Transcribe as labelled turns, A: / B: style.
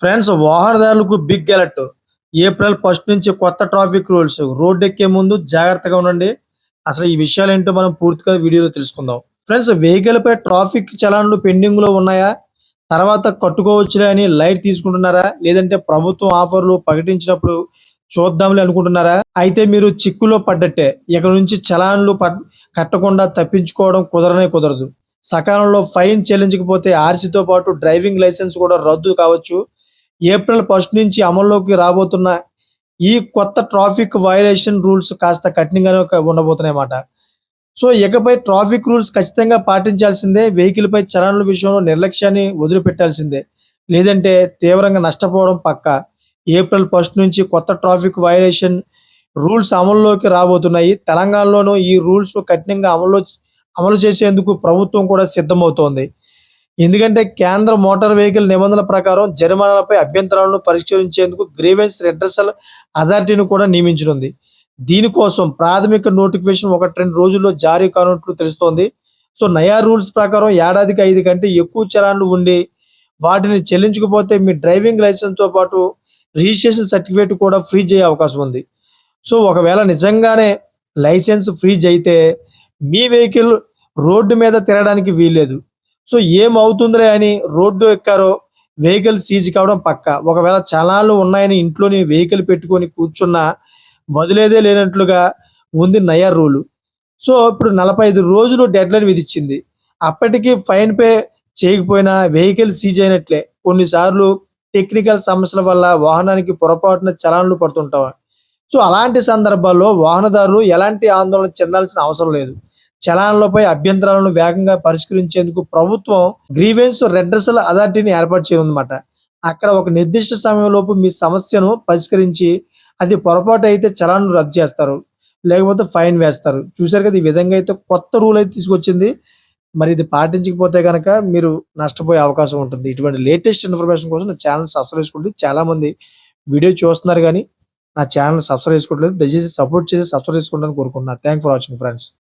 A: Friends, వాహనదారులకు big alert. April 1 నుంచి కొత్త ట్రాఫిక్ రూల్స్. రోడ్డెక్కే ముందు జాగ్రత్తగా ఉండండి. అసలు ఈ విషయాలేంటో మనం పూర్తిగా వీడియోలో తెలుసుకుందాం. ఫ్రెండ్స్, వెహికల్‌పై ట్రాఫిక్ చలాన్లు పెండింగ్‌లో ఉన్నాయా? తర్వాత కట్టుకోవచ్చులే అని లైట్ తీసుకుంటున్నారా? లేదంటే ప్రభుత్వం ఆఫర్‌లు ప్రకటించినప్పుడు చూద్దాంలే అనుకుంటున్నారా? అయితే మీరు చిక్కులో పడ్డట్టే. ఇక నుంచి చలాన్లు కట్టకుండా తప్పించుకోవడం కుదరనే కుదరదు. సకాలంలో ఫైన్ చెల్లించకపోతే ఆర్‌సీతో పాటు డ్రైవింగ్ లైసెన్స్ కూడా రద్దు కావచ్చు. ఏప్రిల్ 1 నుంచి అమల్లోకి రాబోతున్న ఈ కొత్త ట్రాఫిక్ వయలేషన్ రూల్స్ కాస్త కఠినంగానే ఉండబోతున్నాయన్నమాట. సో, ఇకపై ట్రాఫిక్ రూల్స్ ఖచ్చితంగా పాటించాల్సిందే. వెహికల్‌పై చలనాల విషయంలో నిర్లక్ష్యాన్ని వదిలిపెట్టాల్సిందే. లేదంటే తీవ్రంగా నష్టపోవడం పక్కా. ఏప్రిల్ 1 నుంచి కొత్త ట్రాఫిక్ వయలేషన్ రూల్స్ అమల్లోకి రాబోతున్నాయి. తెలంగాణలోనూ ఈ రూల్స్ కఠినంగా అమలు చేసేందుకు ప్రభుత్వం కూడా సిద్ధమవుతోంది. ఎందుకంటే కేంద్ర మోటార్ వెహికల్ నిబంధనల ప్రకారం జరిమానాలపై అభ్యంతరాలను పరిష్కరించేందుకు గ్రీవెన్స్ రెడ్రెసల్ అథారిటీని కూడా నియమించనుంది. దీనికోసం ప్రాథమిక నోటిఫికేషన్ 1-2 రోజుల్లో జారీ కానున్నట్లు తెలుస్తోంది. సో, నయా రూల్స్ ప్రకారం ఏడాదికి 5 కంటే ఎక్కువ చలాన్లు ఉండి వాటిని చెల్లించకపోతే మీ డ్రైవింగ్ లైసెన్స్‌తో పాటు రిజిస్ట్రేషన్ సర్టిఫికేట్ కూడా ఫ్రీజ్ అయ్యే అవకాశం ఉంది. సో, ఒకవేళ నిజంగానే లైసెన్స్ ఫ్రీజ్ అయితే మీ వెహికల్ రోడ్డు మీద తిరగడానికి వీల్లేదు. సో, ఏమవుతుందిలే అని రోడ్డు ఎక్కారో వెహికల్ సీజ్ కావడం పక్కా. ఒకవేళ చలాన్లు ఉన్నాయని ఇంట్లోని వెహికల్ పెట్టుకొని కూర్చున్నా వదిలేదే లేనట్లుగా ఉంది నయా రూలు. సో, ఇప్పుడు 45 రోజులు డెడ్‌లైన్ విధించింది. అప్పటికి ఫైన్ పే చేయకపోయినా వెహికల్ సీజ్ అయినట్లే. కొన్నిసార్లు టెక్నికల్ సమస్యల వల్ల వాహనానికి పొరపాటున చలాన్లు పడుతుంటాయి. సో, అలాంటి సందర్భాల్లో వాహనదారులు ఎలాంటి ఆందోళన చెందాల్సిన అవసరం లేదు. చలాన్లపై అభ్యంతరాలను వేగంగా పరిష్కరించేందుకు ప్రభుత్వం గ్రీవెన్స్ రెడ్రెసల్ అథారిటీని ఏర్పాటు చేయనుందన్నమాట. అక్కడ ఒక నిర్దిష్ట సమయంలోపు మీ సమస్యను పరిష్కరించి అది పొరపాటు అయితే చలాన్‌ను రద్దు చేస్తారు. లేకపోతే ఫైన్ వేస్తారు. చూసారు కదా! ఈ విధంగా అయితే కొత్త రూల్ అయితే తీసుకొచ్చింది. మరి ఇది పాటించకపోతే గనక మీరు నష్టపోయే అవకాశం ఉంటుంది. ఇటువంటి లేటెస్ట్ ఇన్ఫర్మేషన్ కోసం నా ఛానెల్ సబ్స్క్రైబ్ చేసుకోండి. చాలామంది వీడియో చూస్తున్నారు గానీ నా ఛానెల్ సబ్స్క్రైబ్ చేసుకోవట్లేదు. దయచేసి సపోర్ట్ చేసి సబ్స్క్రైబ్ చేసుకోండి అని కోరుకుంటున్నాను. Thanks for watching friends.